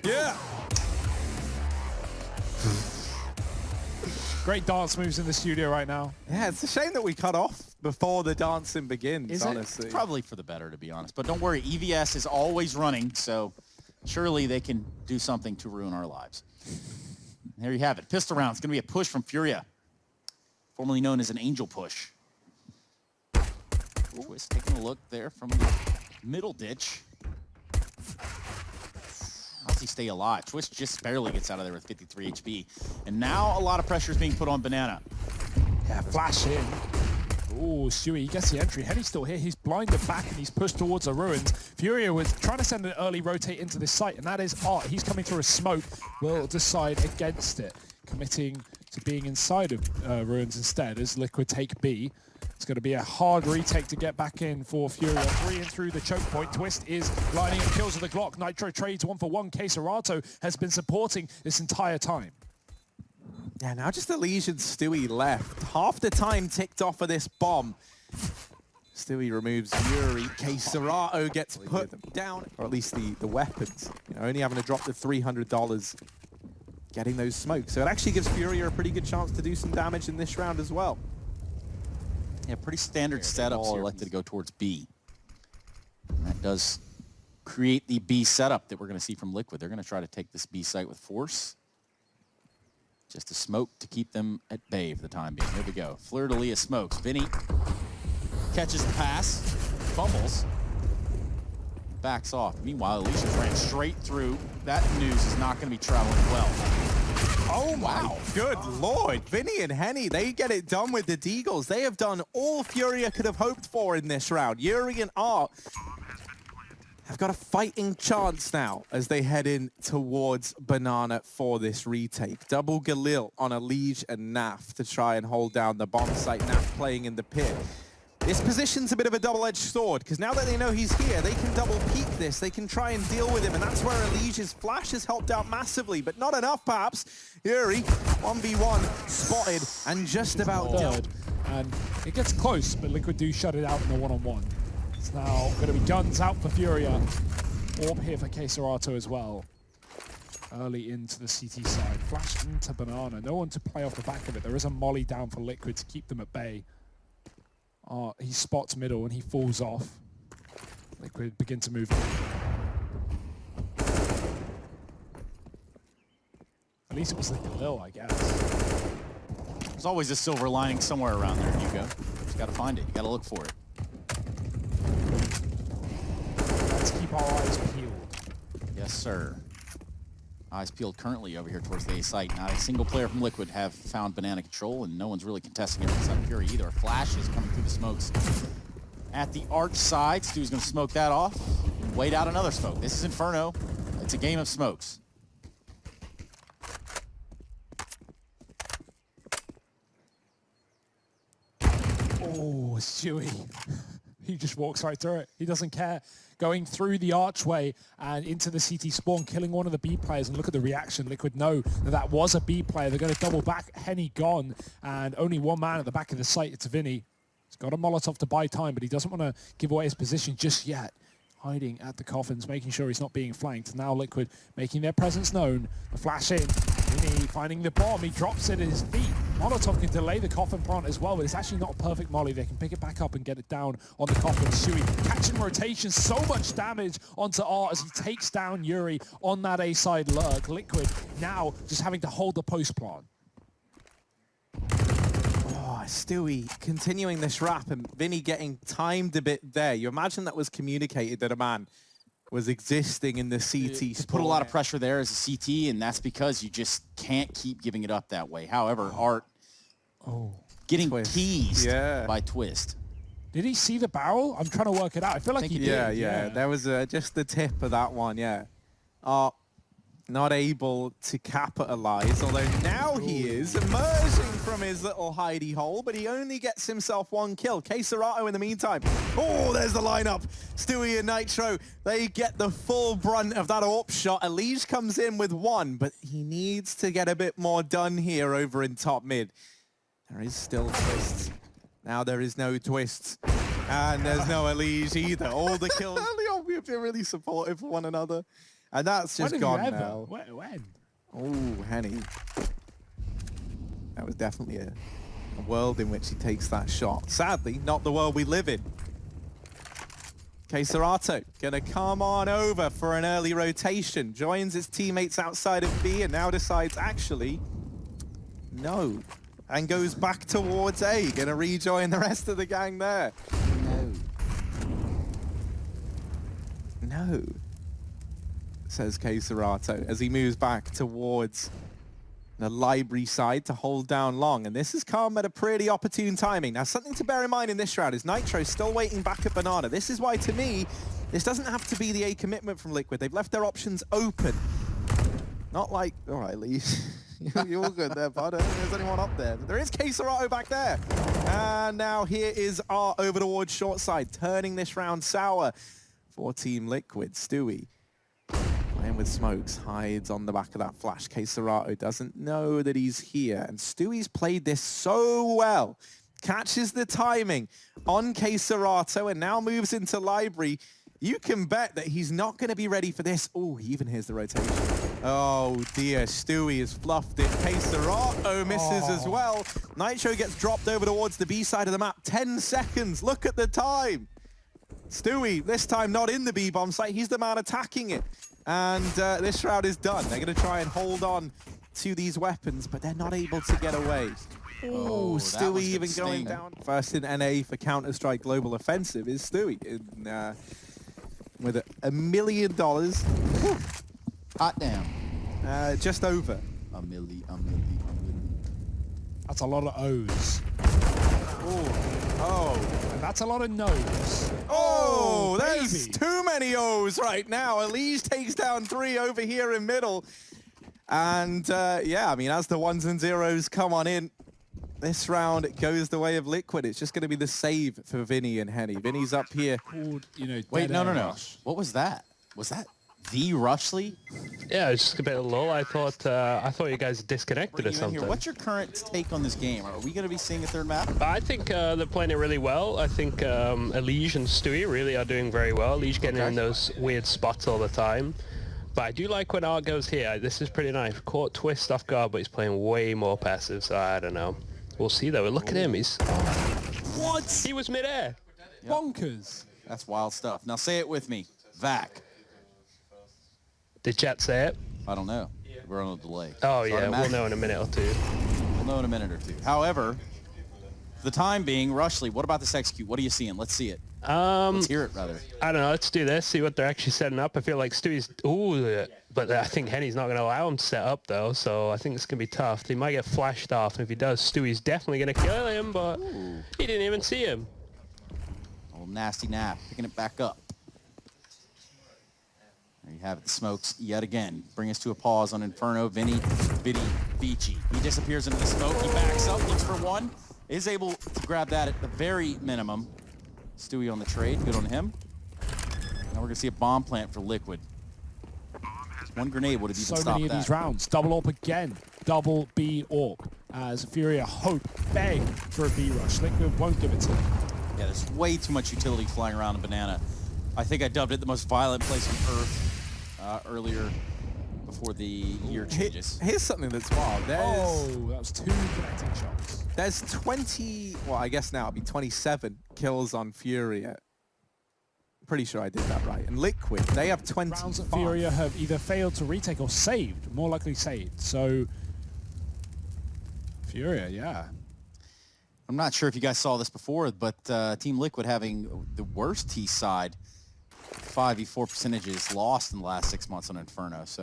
Yeah. Great dance moves in the studio right now. Yeah, it's a shame that we cut off before the dancing begins, honestly. It's probably for the better, to be honest. But don't worry, EVS is always running, so surely they can do something to ruin our lives. There you have it. Pistol round. It's going to be a push from Furia, formerly known as an angel push. Twist taking a look there from the middle ditch. How does he stay alive? Twist just barely gets out of there with 53 HP. And now a lot of pressure is being put on Banana. Yeah, flash in. Oh, Stewie, he gets the entry. Henny's still here. He's blinded back and he's pushed towards the ruins. Furia was trying to send an early rotate into this site, and that is Art. He's coming through a smoke. Will decide against it, committing to being inside of ruins instead as Liquid take B. It's going to be a hard retake to get back in for Furia. 3 in through the choke point. Twist is lining up kills with the Glock. Nitro trades 1-for-1. Queserato has been supporting this entire time. Yeah, now just Elise and Stewie left. Half the time ticked off of this bomb. Stewie removes Yuri. Queserato gets put down, or at least the weapons. You know, only having to drop the $300, getting those smokes. So it actually gives Furia a pretty good chance to do some damage in this round as well. Yeah, pretty standard setups here. Elected to go towards B. And that does create the B setup that we're going to see from Liquid. They're going to try to take this B site with force. Just a smoke to keep them at bay for the time being. Here we go. Fleur-de-lis smokes. Vinny catches the pass, fumbles, backs off. Meanwhile, Alicia's ran straight through. That news is not going to be traveling well. Oh my good lord. Vinny and Henny, they get it done with the Deagles. They have done all Furia could have hoped for in this round. Yuri and Art have got a fighting chance now as they head in towards Banana for this retake. Double Galil on Elise and Naf to try and hold down the bomb site. Naf playing in the pit. This position's a bit of a double-edged sword, because now that they know he's here, they can double peek this. They can try and deal with him, and that's where Elise's flash has helped out massively, but not enough, perhaps. Yuri, 1v1, spotted, and just about dead. And it gets close, but Liquid do shut it out in the one-on-one. It's now going to be guns out for Furia. Orb here for Queserato as well. Early into the CT side. Flash into Banana. No one to play off the back of it. There is a molly down for Liquid to keep them at bay. He spots middle and he falls off. Liquid begin to move. At least it was like a Lil, I guess. There's always a silver lining somewhere around there, Hugo. Just gotta find it. You gotta look for it. Let's keep our eyes peeled. Yes, sir. Eyes peeled currently over here towards the A site. Not a single player from Liquid have found Banana control, and no one's really contesting it inside Fury either. A flash is coming through the smokes at the arch side. Stu's going to smoke that off. Wait out another smoke. This is Inferno. It's a game of smokes. Oh, Stewie. He just walks right through it. He doesn't care. Going through the archway and into the CT spawn, killing one of the B players, and look at the reaction. Liquid know that that was a B player. They're going to double back. Henny gone, and only one man at the back of the site. It's Vinny. He's got a Molotov to buy time, but he doesn't want to give away his position just yet. Hiding at the coffins, making sure he's not being flanked. Now Liquid making their presence known. The flash in. Vinny finding the bomb. He drops it at his feet. Molotov can delay the coffin plant as well, but it's actually not a perfect molly. They can pick it back up and get it down on the coffin. Stewie catching rotation. So much damage onto Art as he takes down Yuri on that A-side lurk. Liquid now just having to hold the post plant. Stewie continuing this wrap and Vinny getting timed a bit there. You imagine that was communicated that a man was existing in the CT spot. Put a lot of pressure there as a CT, and that's because you just can't keep giving it up that way. However, Art getting teased by Twist. Did he see the barrel? I'm trying to work it out. I feel like he did. Yeah. There was just the tip of that one, Art not able to capitalize, although now he is emerging from his little hidey hole, but he only gets himself one kill. Queserato in the meantime. Oh, there's the lineup. Stewie and Nitro, they get the full brunt of that AWP shot. Elise comes in with one, but he needs to get a bit more done here over in top mid. There is still twists. Now there is no twists. And there's no Elise either. All the kills. They're really supportive for one another. And that's just When gone have you ever? now. When? Oh, Henny. That was definitely a world in which he takes that shot. Sadly, not the world we live in. Queserato gonna come on over for an early rotation. Joins his teammates outside of B and now decides, actually, no. And goes back towards A. Gonna rejoin the rest of the gang there. No, says Queserato as he moves back towards the library side to hold down long. And this has come at a pretty opportune timing. Now, something to bear in mind in this round is Nitro still waiting back at Banana. This is why, to me, this doesn't have to be the A commitment from Liquid. They've left their options open. Not like, all right, Lee, you're all good there, bud. I don't think there's anyone up there. But there is Queserato back there. And now here is R over towards short side, turning this round sour for Team Liquid. Stewie playing with smokes, hides on the back of that flash. Queserato doesn't know that he's here. And Stewie's played this so well. Catches the timing on Queserato and now moves into library. You can bet that he's not going to be ready for this. Oh, he even hears the rotation. Oh dear, Stewie has fluffed it. Queserato misses as well. Nitro gets dropped over towards the B side of the map. 10 seconds, look at the time. Stewie, this time not in the B-bomb site, he's the man attacking it. And this round is done. They're going to try and hold on to these weapons, but they're not able to get away. Oh, Stewie even going down. First in NA for Counter-Strike Global Offensive is Stewie with $1 million. Hot damn. Just over. A milli. That's a lot of O's. Oh. And that's a lot of no's. Oh, there's baby. too many O's right now. Elise takes down 3 over here in middle. And yeah, I mean, as the ones and zeros come on in, this round goes the way of Liquid. It's just going to be the save for Vinny and Henny. Vinny's up here. Called, Wait, no. rush. What was that? Was that the Rushly? Yeah, it's just a bit of lull. I thought you guys disconnected or something. What's your current take on this game? Are we going to be seeing a third map? I think they're playing it really well. I think Elige and Stewie really are doing very well. Elige getting in those weird spots all the time. But I do like when Art goes here. This is pretty nice. Caught Twist off guard, but he's playing way more passive, so I don't know. We'll see, though. Look at him. He's... What? He was mid-air. Yep. Bonkers. That's wild stuff. Now say it with me. Vac. Did chat say it? I don't know. We're on a delay. Oh, So yeah. We'll know in a minute or two. We'll know in a minute or two. However, for the time being, Rushly, what about this execute? What are you seeing? Let's see it. Let's hear it, rather. I don't know. Let's do this. See what they're actually setting up. I feel like Stewie's... Ooh, but I think Henny's not going to allow him to set up, though, so I think it's going to be tough. He might get flashed off, and if he does, Stewie's definitely going to kill him, but he didn't even see him. Old nasty nap, picking it back up. There you have it, the smokes yet again. Bring us to a pause on Inferno. Vinny Vici. He disappears into the smoke. He backs up, looks for one. Is able to grab that at the very minimum. Stewie on the trade, good on him. Now we're going to see a bomb plant for Liquid. One grenade would have even stopped that. So many of these rounds. Double AWP again. Double B AWP. As Furia hope, beg for a B rush. Liquid won't give it to them. Yeah, there's way too much utility flying around in Banana. I think I dubbed it the most violent place on Earth earlier before the year changes. Here's something that's wild. That was 2 connecting shots. There's 20, well, I guess now it'll be 27 kills on Furia. Pretty sure I did that right. And Liquid, they have 20. Rounds at Furia have either failed to retake or saved. More likely saved. So, Furia, yeah. I'm not sure if you guys saw this before, but Team Liquid having the worst T side 5v4 percentages lost in the last 6 months on Inferno. So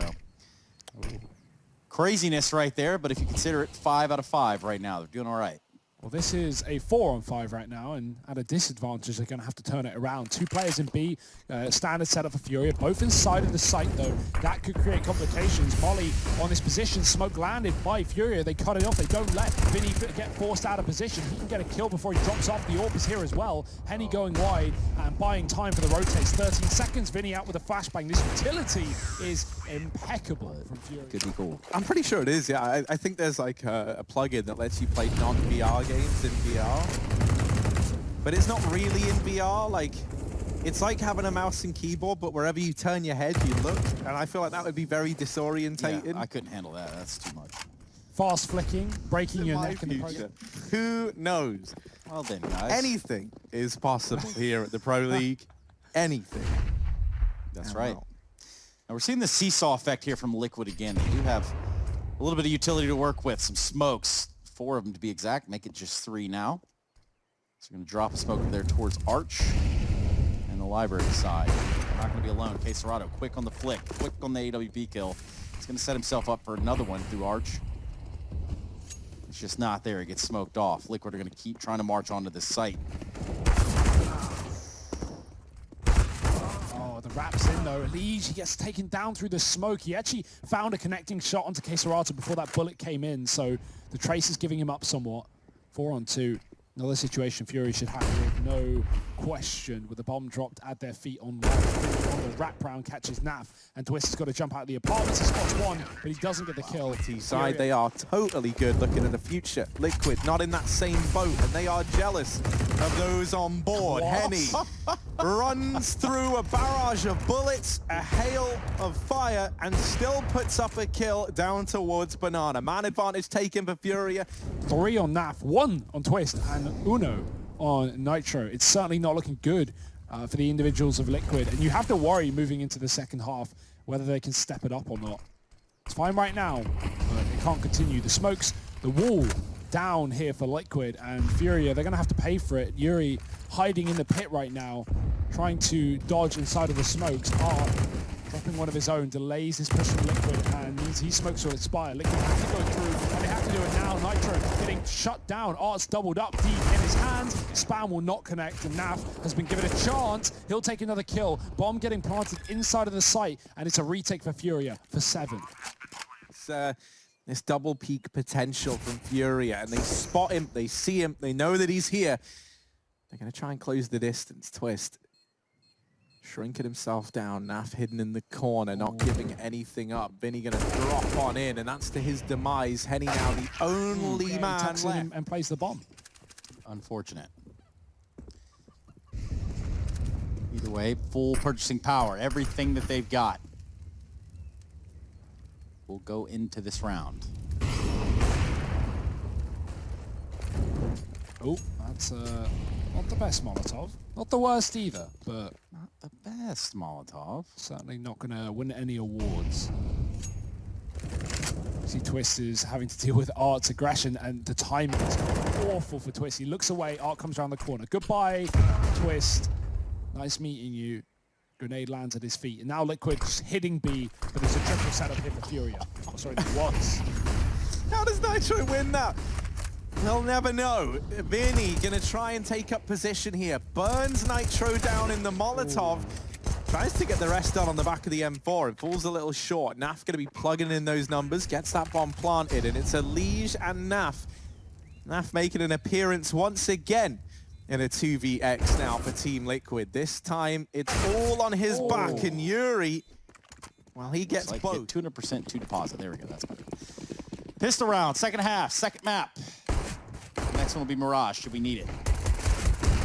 craziness right there, but if you consider it 5 out of 5 right now, they're doing all right. Well, this is a 4-on-5 right now, and at a disadvantage, they're going to have to turn it around. 2 players in B, standard setup for Furia, both inside of the site, though. That could create complications. Molly on this position, smoke landed by Furia. They cut it off. They don't let Vinny get forced out of position. He can get a kill before he drops off. The AWP is here as well. Henny going wide and buying time for the rotates. 13 seconds, Vinny out with a flashbang. This utility is impeccable from Furia. Could be cool. I'm pretty sure it is, yeah. I think there's like a plugin that lets you play non-VR games in VR. But it's not really in VR, like, It's like having a mouse and keyboard, but wherever you turn your head, you look. And I feel like that would be very disorientating. Yeah, I couldn't handle that. That's too much. Fast flicking, breaking your neck in the Future. Who knows? Well then, guys. Anything is possible here at the Pro League. Anything. That's right. Now we're seeing the seesaw effect here from Liquid again. They do have a little bit of utility to work with. Some smokes. 4 of them to be exact. Make it just 3 now. So we're going to drop a smoke there towards Arch and the library side. We're not going to be alone. K-Serato quick on the flick. Quick on the AWP kill. He's going to set himself up for another one through Arch. It's just not there. He gets smoked off. Liquid are going to keep trying to march onto this site. Oh, the wrap's in though. Lige, he gets taken down through the smoke. He actually found a connecting shot onto K-Serato before that bullet came in, so the trace is giving him up somewhat. 4 on 2. Another situation Fury should have with no question, with the bomb dropped at their feet on the wraparound catches Naf, and Twist has got to jump out of the apartments. He spots one, but he doesn't get the kill. T-side, they are totally good looking at the future. Liquid not in that same boat, and they are jealous of those on board. Henny runs through a barrage of bullets, a hail of fire, and still puts up a kill down towards Banana. Man advantage taken for Furia. 3 on Naf, 1 on Twist, and Uno on Nitro. It's certainly not looking good for the individuals of Liquid, and you have to worry moving into the second half whether they can step it up or not. It's fine right now, but it can't continue. The smokes, the wall down here for Liquid, and Furia, they're going to have to pay for it. Yuri hiding in the pit right now, trying to dodge inside of the smokes. Art dropping one of his own, delays his push from Liquid, and means he smokes will expire. Liquid have to go through, and they have to do it now. Nitro getting shut down. Art's doubled up deep in his hands. Spam will not connect, and Naf has been given a chance. He'll take another kill. Bomb getting planted inside of the site, and it's a retake for Furia for 7. It's this double peak potential from Furia, and they spot him, they see him, they know that he's here. They're going to try and close the distance. Twist shrinking himself down. Naf hidden in the corner, not giving anything up. Vinny going to drop on in, and that's to his demise. Henny now the only man tucks in left. and plays the bomb. Unfortunate. Either way, full purchasing power. Everything that they've got will go into this round. Oh, that's not the best Molotov. Not the worst either, but Not the best Molotov. certainly not going to win any awards. See, Twist is having to deal with Art's aggression, and the timing is awful for Twist. He looks away, Art comes around the corner. Goodbye, Twist. Nice meeting you. Grenade lands at his feet, and now Liquid just hitting B, but there's a triple setup here for Furia. Oh, sorry, there was. How does Nitro win that? They'll never know. Vinny gonna try and take up position here. Burns Nitro down in the Molotov. Tries to get the rest done on the back of the M4. It falls a little short. Naf gonna be plugging in those numbers. Gets that bomb planted, and it's a Lige and Naf. Naf making an appearance once again in a 2vx now for Team Liquid. This time, it's all on his back, and Yuri, well, he gets like both. 200% to deposit. There we go. That's better. Pistol round, second half, second map. Next one will be Mirage, should we need it.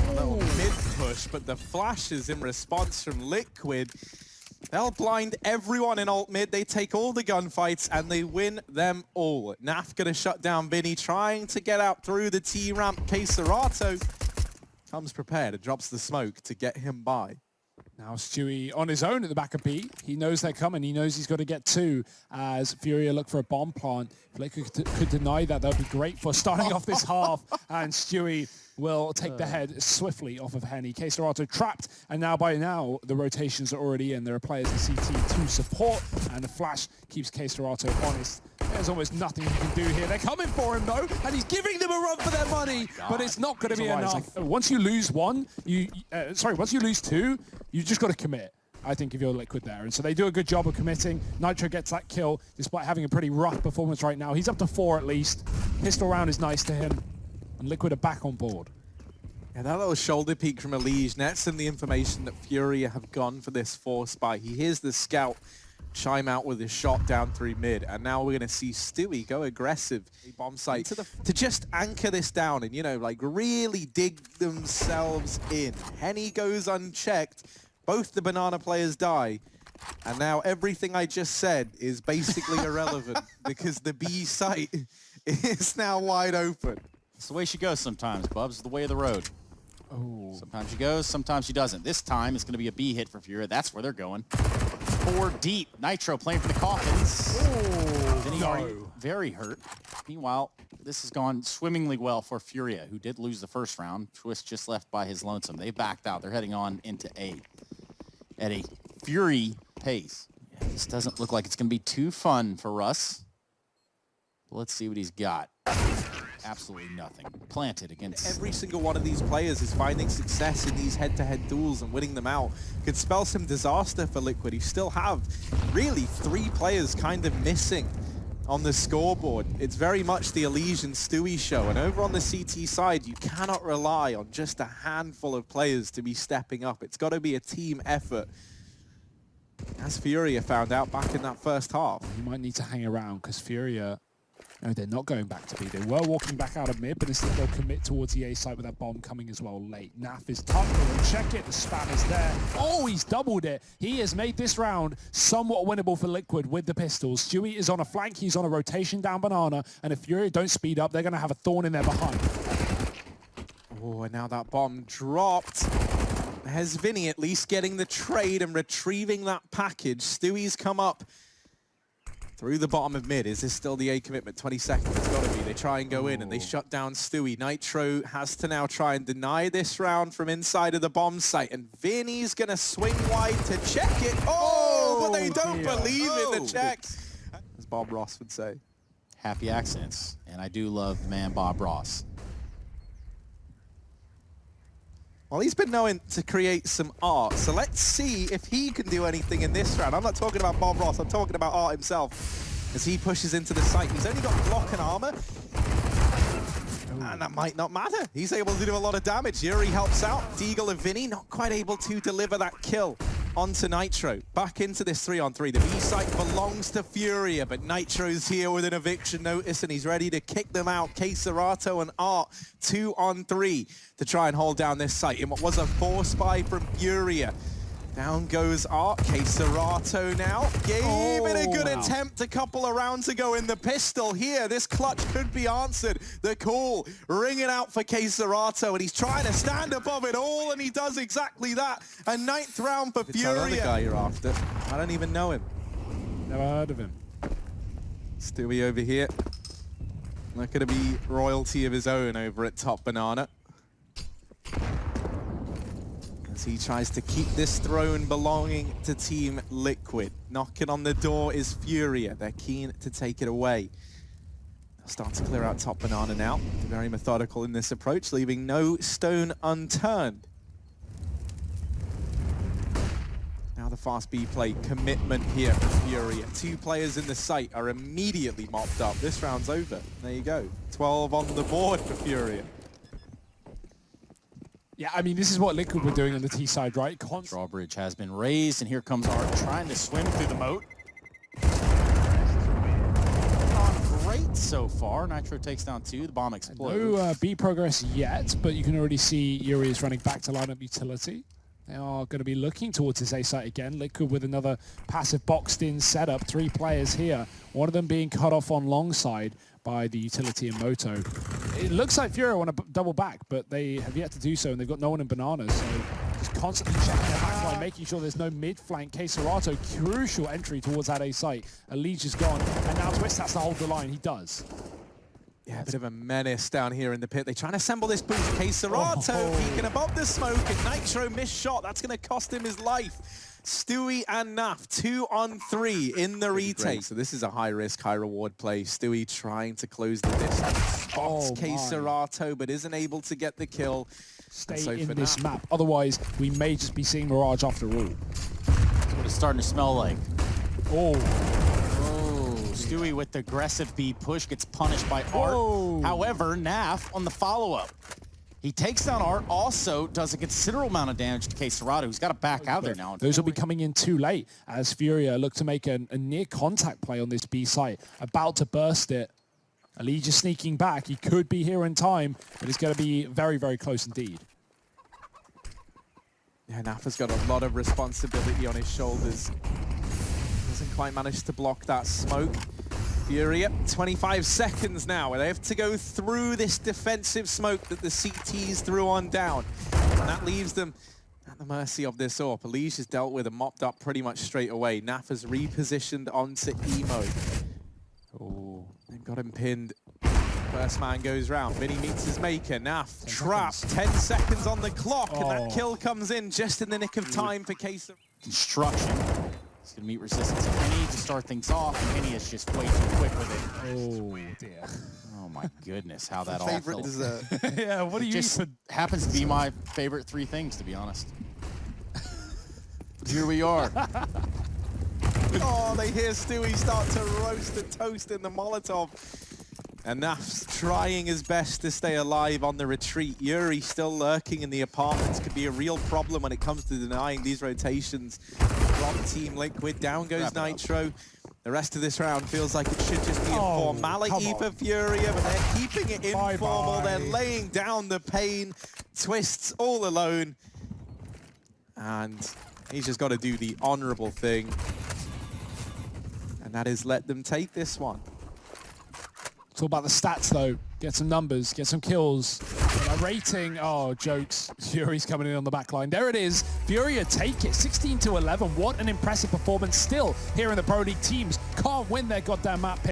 A little mid-push, but the flashes in response from Liquid, they'll blind everyone in alt mid. They take all the gunfights, and they win them all. Naf gonna shut down Vinny, trying to get out through the T-ramp. K-Serato comes prepared and drops the smoke to get him by. Now Stewie on his own at the back of B. He knows they're coming. He knows he's got to get 2 as Furia look for a bomb plant. If Liquid could deny that, that would be great for starting off this half. And Stewie will take the head swiftly off of Henny. K-Serato trapped, and now by now the rotations are already in. There are players in CT to support, and the flash keeps K-Serato honest. There's almost nothing you can do here. They're coming for him though, and he's giving them a run for their money, but it's not going to be enough. Once you lose 1, once you lose 2, you just got to commit, I think, if you're Liquid there. And so they do a good job of committing. Nitro gets that kill, despite having a pretty rough performance right now. He's up to 4 at least. Pistol round is nice to him, and Liquid are back on board. Yeah, that little shoulder peek from Elige nets and the information that Furia have gone for this 4 spy. He hears the scout chime out with a shot down through mid. And now we're going to see Stewie go aggressive bomb site to just anchor this down and, you know, like really dig themselves in. Henny goes unchecked. Both the banana players die. And now everything I just said is basically irrelevant because the B site is now wide open. It's the way she goes sometimes, Bubs. It's the way of the road. Oh. Sometimes she goes, sometimes she doesn't. This time it's going to be a B hit for Furia. That's where they're going. 4 deep. Nitro playing for the Coffins. Oh, no. Very hurt. Meanwhile, this has gone swimmingly well for Furia, who did lose the first round. Twist just left by his lonesome. They backed out. They're heading on into A at a Fury pace. Yeah, this doesn't look like it's going to be too fun for Russ. But let's see what he's got. Absolutely nothing. Planted against... Every single one of these players is finding success in these head-to-head duels and winning them out. Could spell some disaster for Liquid, who still have really 3 players kind of missing on the scoreboard. It's very much the Elysian Stewie show, and over on the CT side, you cannot rely on just a handful of players to be stepping up. It's got to be a team effort. As Furia found out back in that first half. You might need to hang around because Furia... No, they're not going back to B. They were walking back out of mid, but instead they'll commit towards the A side with that bomb coming as well late. Naf is tucked, and check it, the spam is there. Oh, he's doubled it. He has made this round somewhat winnable for Liquid with the pistols. Stewie is on a flank, he's on a rotation down banana, and if Furia don't speed up, they're going to have a thorn in their behind. Oh, and now that bomb dropped. Has Vinny at least getting the trade and retrieving that package. Stewie's come up through the bottom of mid. Is this still the A commitment? 20 seconds, it's got to be. They try and go in and they shut down Stewie. Nitro has to now try and deny this round from inside of the bomb site. And Vinny's going to swing wide to check it. Oh, but they don't believe in the checks. As Bob Ross would say. Happy accidents. And I do love the man Bob Ross. Well, he's been known to create some art, so let's see if he can do anything in this round. I'm not talking about Bob Ross, I'm talking about art himself. As he pushes into the site, he's only got block and armor. And that might not matter. He's able to do a lot of damage. Yuri helps out. Deagle and Vinny not quite able to deliver that kill onto Nitro. Back into this 3-on-3. The B site belongs to Furia, but Nitro's here with an eviction notice and he's ready to kick them out. Serato and Art 2-on-3 to try and hold down this site in what was a force buy from Furia. Down goes Art. Serato now gave it a good attempt a couple of rounds ago in the pistol. Here, this clutch could be answered. The call ringing out for Serato, and he's trying to stand above it all, and he does exactly that. A 9th round for Furia. That's the guy you're after. I don't even know him. Never heard of him. Stewie over here. Not going to be royalty of his own over at top banana. He tries to keep this throne belonging to Team Liquid. Knocking on the door is Furia. They're keen to take it away. They'll start to clear out top banana now. They're very methodical in this approach, leaving no stone unturned. Now the fast B play commitment here for Furia. 2 players in the site are immediately mopped up. This round's over. There you go. 12 on the board for Furia. Yeah, I mean, this is what Liquid were doing on the T side, right? Drawbridge has been raised, and here comes Art trying to swim through the moat. Not great so far. Nitro takes down 2. The bomb explodes. No B progress yet, but you can already see Yuri is running back to line up utility. They are going to be looking towards this A site again. Liquid with another passive boxed-in setup. 3 players here. One of them being cut off on long side by the utility and Moto. It looks like Furia want to double back, but they have yet to do so, and they've got no one in bananas, so just constantly checking their backline, making sure there's no mid-flank. Serato, crucial entry towards that A site. Elige is gone, and now Twist has to hold the line. He does. Yeah, a bit of a menace down here in the pit. They try to assemble this boost. Serato peeking above the smoke, and Nitro missed shot. That's going to cost him his life. Stewie and Naf, 2-on-3 in the retake. So this is a high-risk, high-reward play. Stewie trying to close the distance. Spots Serato, but isn't able to get the kill. Stay in this map. Otherwise, we may just be seeing Mirage after all. That's what it's starting to smell like. Oh. Stewie with the aggressive B push gets punished by Art. However, Naf on the follow-up. He takes down Art, also does a considerable amount of damage to K-Serrado, who's got to back out there now. Those will be coming in too late as Furia look to make a near contact play on this B site. About to burst it. Ali just sneaking back. He could be here in time, but it's going to be very, very close indeed. Yeah, Nafa's got a lot of responsibility on his shoulders. Doesn't quite manage to block that smoke. Furia, 25 seconds now. They have to go through this defensive smoke that the CTs threw on down. And that leaves them at the mercy of this AWP. Elige has dealt with and mopped up pretty much straight away. Nafa's repositioned onto E-mode. Oh, they've got him pinned. First man goes round. Vinny meets his maker. Naf trapped. 10 seconds on the clock, and that kill comes in just in the nick of time for Case. Construction. He's going to meet resistance of Henny to start things off, and Henny is just way too quick with it. Oh, dear. Oh, my goodness, how that all Favorite felt. dessert. Yeah, what do you just happens to be my favorite 3 things, to be honest. Here we are. Oh, they hear Stewie start to roast the toast in the Molotov. And Naf's trying his best to stay alive on the retreat. Yuri still lurking in the apartments. Could be a real problem when it comes to denying these rotations from Team Liquid. Down goes Nitro. The rest of this round feels like it should just be a formality for Furia, but they're keeping it informal. They're laying down the pain. Twists all alone. And he's just got to do the honorable thing. And that is let them take this one. It's all about the stats, though. Get some numbers, get some kills. Get a rating. Oh, jokes. Fury's coming in on the back line. There it is. Furia take it. 16-11. What an impressive performance still here in the Pro League teams. Can't win their goddamn map.